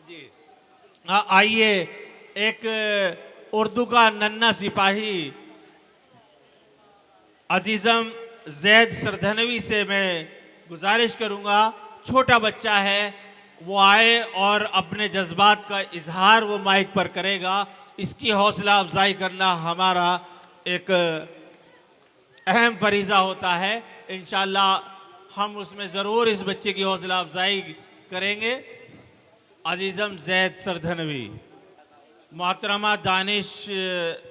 जी आइए, एक उर्दू का नन्हा सिपाही अजीज़म जैद सरधनवी से मैं गुजारिश करूंगा, छोटा बच्चा है, वो आए और अपने जज्बात का इजहार वो माइक पर करेगा। इसकी हौसला अफजाई करना हमारा एक अहम फरीज़ा होता है। इंशाअल्लाह हम उसमें ज़रूर इस बच्चे की हौसला अफजाई करेंगे। अजीज़म जैद सरधनवी। मोहतरमा दानिश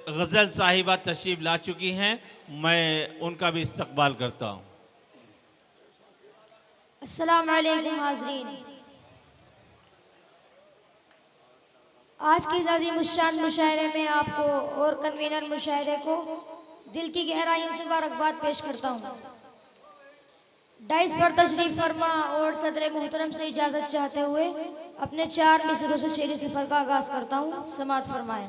गज़ल साहिबा तशरीफ़ ला चुकी हैं, मैं उनका भी इस्तकबाल करता हूँ। अस्सलाम वालेकुम हाज़रीन। आज के इस अज़ीम उश्शान मुशायरे में आपको और कन्वीनर मुशायरे को दिल की गहराइयों से मुबारकबाद पेश करता हूँ। डाइस पर तशरीफ फरमा और सदर मोहतरम से इजाज़त चाहते हुए अपने 4 मिसरों से शेर सफ़र का आगाज़ करता हूँ। समात फरमाएं।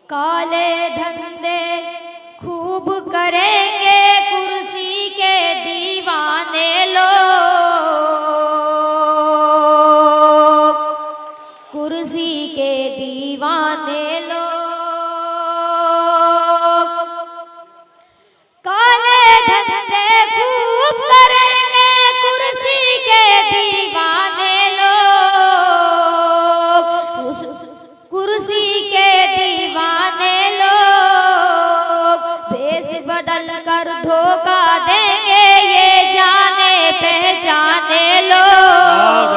काले धंधे खूब करेंगे कुर्सी के दीवाने लोग, कुर्सी के दीवाने लोग। काले धंधे खूब करेंगे कुर्सी के दीवाने लोग, कुर्सी के दीवाने लोग। भेष बदल कर धोखा देंगे ये जाने पहचाने लोग,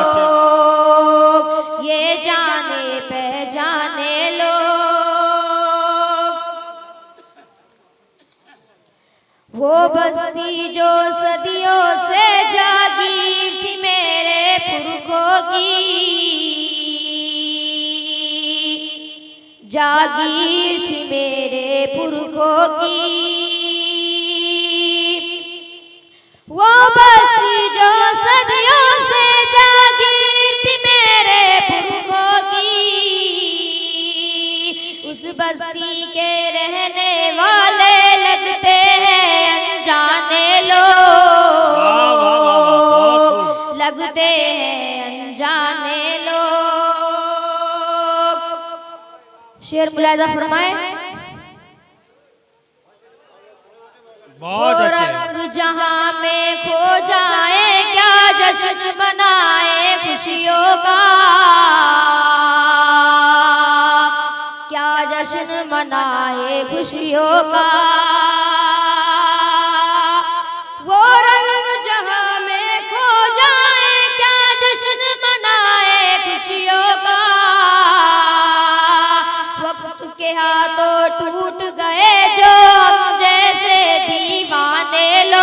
ये जाने पहचाने लोग। वो बस्ती जो सदियों से जागी थी मेरे पुरखों की, जागीर थी मेरे पुरखों की। वो बस्ती जो सदियों से जागीर थी मेरे पुरखों की, उस बस्ती के रहने वाले लगते हैं अनजाने लोग, लगते हैं अनजाने लोग। शेर मुलाजा फरमाए। बहुत अच्छे। रंग जहां में खो जाए क्या जश्न मनाए खुशियों का, क्या जश्न मनाए खुशियों का। वो रंग जहां में खो जाए क्या जश्न मनाए खुशियों का। वक्त के हाथों टूट गए जो हम जैसे दीवाने लोग,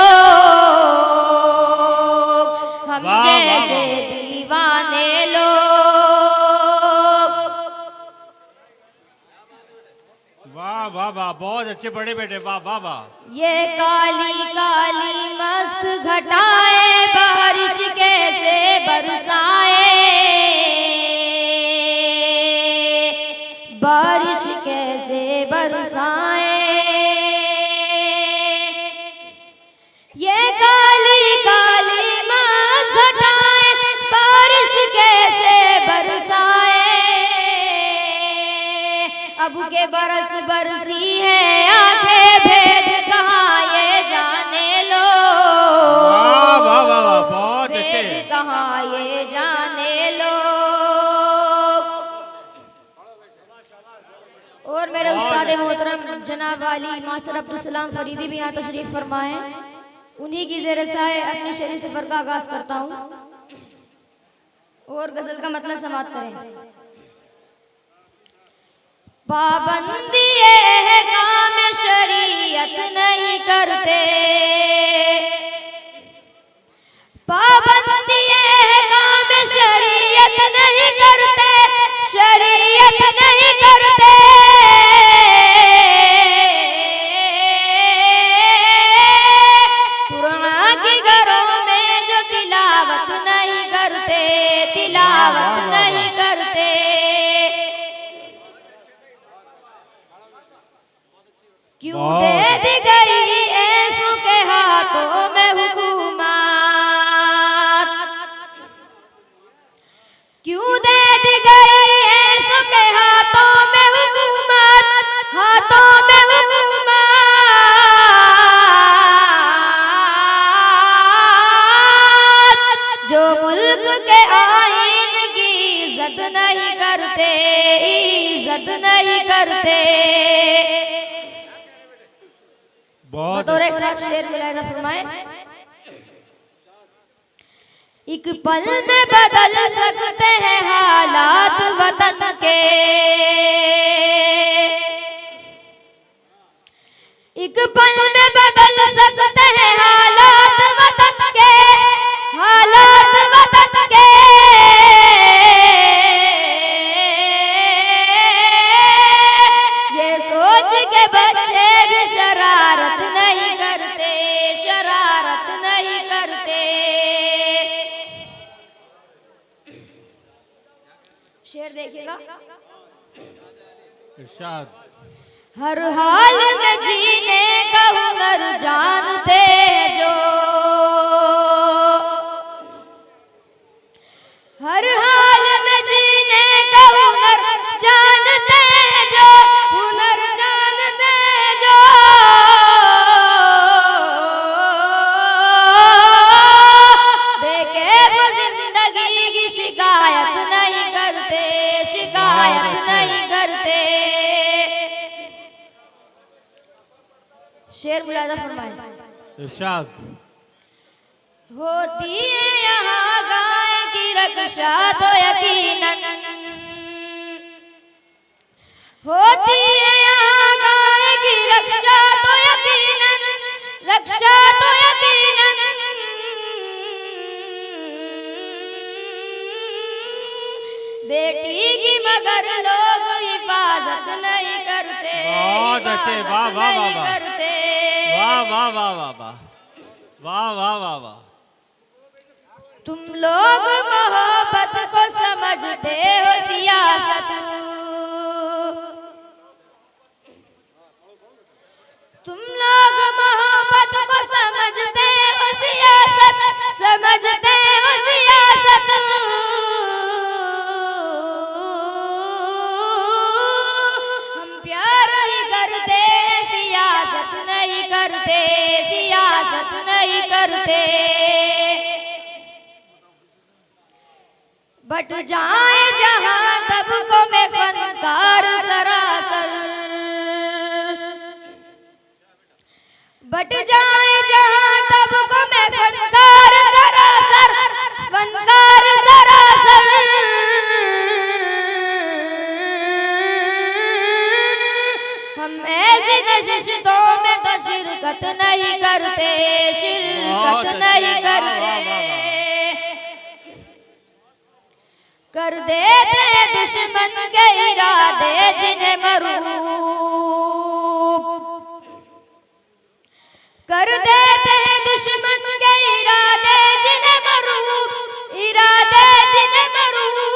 हम जैसे दीवाने लोग। वाह वाह वाह, बहुत अच्छे बड़े बेटे, वाह वाह वाह। ये काली काली मस्त घटाएं बारिश कैसे बरसाए, बारिश कैसे बरसाए। ये काली काली मस्त घटाएं बारिश कैसे बरसाए। अब के बरस बरसी है आंखें भेद कहाँ ये जाने लो, वाह वाह वाह वाह, बहुत अच्छे। भेद कहाँ ये जाने लो। और मेरे उस्ताद मोहतरम जनाब वाली मास्टर अब्दुल सलाम फरीदी भी यहाँ तशरीफ फरमाए। उन्हीं की ज़ेर साए अपनी शेर सफर का आगाज करता हूँ और गजल का मतलब समाप्त करें। पाबंदी काम शरीयत नहीं करते, पाबंदी काम शरीयत नहीं करते, शरीयत नहीं करते। कुरान के घरों में जो तिलावत नहीं करते, तिलावत नहीं करते। क्यों दे दी गई ऐसों के हाथों में हुकूमत, मुल्क के आईन की इज्जत नहीं करते, इज्जत नहीं करते। बहुत बतौर एक खास शेर मुलाहिजा फरमाएं। एक पल में बदल सकते हैं हालात वतन के, एक पल में बदल सकते हैं हालात वतन के, हालात वतन के। ये सोच के बच्चे भी शरारत नहीं करते, शरारत नहीं करते। शेर देखिएगा। इरशाद। हर हाल में जीने का हुनर जानते जो, हर हाल में जीने का हुनर जानते जो, हुनर जानते जो। देखे वो जिंदगी की शिकायत नहीं करते, शिकायत नहीं करते। शेर मुलाहिजा फरमाएं। इरशाद। होती है यहाँ गाय की रक्षा तो यकीनन, होती है यहाँ गाय की रक्षा तो यकीनन, रक्षा तो यकीनन। बेटी की मगर लोग हिफाजत नहीं करते, बहुत अच्छे, वाह वाह वाह नहीं वाह, करते। वाह वाह वाह वाह वाह, वाह वाह वाह वाह। तुम लोग मोहब्बत को समझते हो सियासत, तुम लोग मोहब्बत को समझते हो सियासत, समझते हो सियासत। हम प्यार ही करते, सियासत नहीं करते, सियासत नहीं करते। बट जाए जहां तब को मैं फनकार सरासर, बट जाए जहां तब को मैं फनकार सरासर, फनकार सरासर। हम ऐसी नशिस्तों में तो शिरकत नहीं करते, शिरकत नहीं करते। कर देते दुश्मन के इरादे जिन्हें मरूब, कर देते दुश्मन के इरादे जिन्हें मरूब, इरादे जिन्हें मरूब।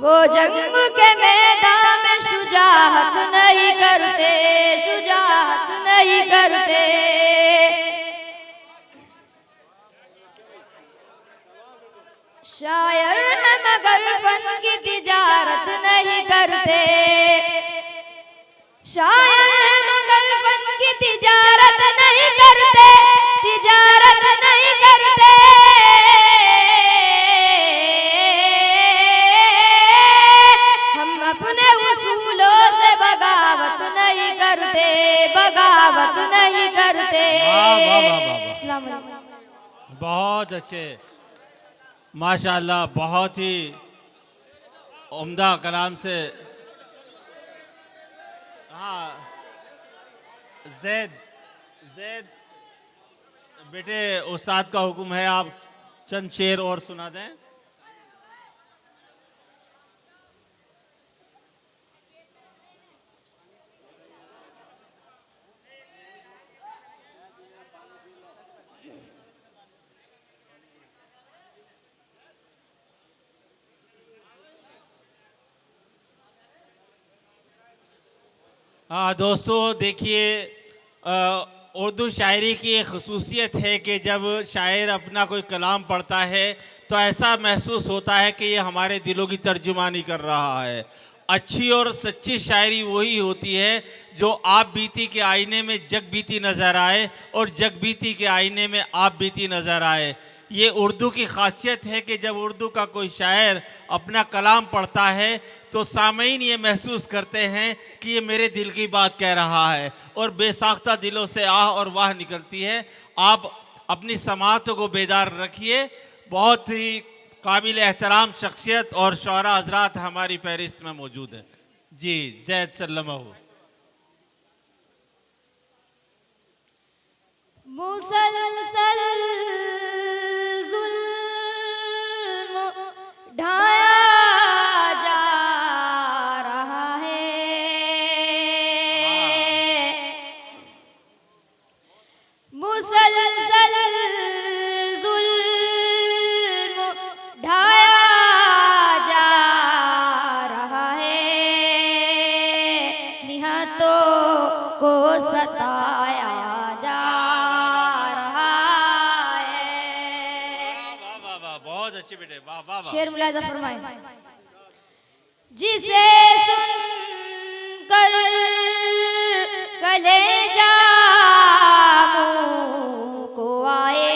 वो जंग के मैदान में शुजाअत नहीं करते, शुजाअत नहीं करते। शायर है मगर फन की तिजारत नहीं करते, शायर है मगर फन की तिजारत नहीं करते, तिजारत नहीं करते। हम अपने उसूलों से बगावत नहीं करते, बगावत नहीं करते। वाह वाह वाह वाह, अस्सलाम वालेकुम। बहुत अच्छे, माशाल्लाह, बहुत ही उम्दा कलाम से। हाँ जैद, जैद बेटे, उस्ताद का हुक्म है, आप चंद शेर और सुना दें। हाँ दोस्तों, देखिए उर्दू शायरी की एक खसूसियत है कि जब शायर अपना कोई कलाम पढ़ता है तो ऐसा महसूस होता है कि ये हमारे दिलों की तर्जुमानी कर रहा है। अच्छी और सच्ची शायरी वही होती है जो आप बीती के आईने में जग बीती नज़र आए और जग बीती के आईने में आप बीती नज़र आए। ये उर्दू की खासियत है कि जब उर्दू का कोई शायर अपना कलाम पढ़ता है तो सामीन ये महसूस करते हैं कि ये मेरे दिल की बात कह रहा है और बेसाख्ता दिलों से आह और वाह निकलती है। आप अपनी समातों को बेदार रखिए। बहुत ही काबिल एहतराम शख्सियत और शौरा हजरात हमारी फहरिस्त में मौजूद है। जी जैद सल्लमहू। मुसलसल जुल्म ढाया जा रहा है, मुसलसल जुल्म ढाया जा रहा है, निहतों को सताया जा रहा है। वाह वाह वाह, बहुत अच्छे बेटे, वाह वाह वाह। शेर मुलाजा फरमाए। जिसे सुनकर कलेजा मुंह को आए,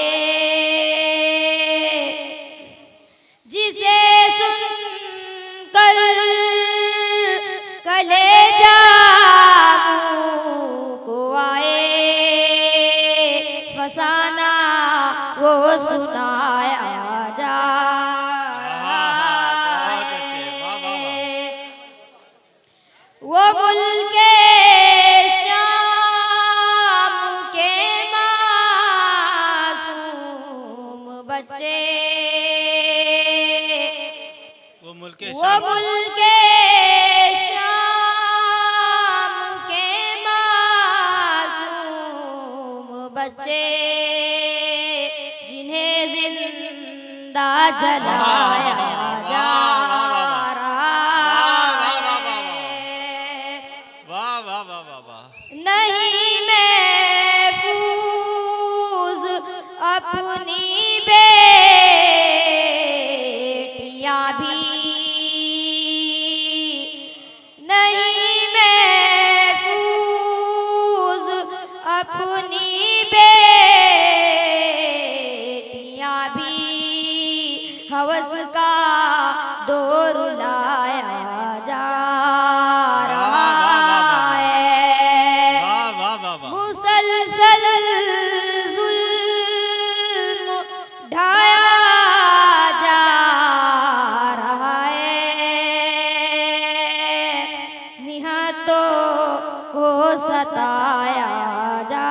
जिसे सुनकर कलेजा मुंह को आए, फसाना वो सुनाया जा बहुत अच्छे, वाह वाह वाह। वो मुल्के शाम के मासूम बच्चे, वो मुल्के वो मुल्के शाम के मासूम बच्चे, जिन्हें जिंदा जलाया जा रहा है, वाह वाह वाह वाह वाह। नहीं महफूज अपनी बेटियां भी, नहीं महफूज अपनी बेटियां भी, हवस का दौर लाया जा रहा है, वाह वाह वाह वाह। मुसलसल जुल्म ढाया जा रहा है, निहतों को सताया जा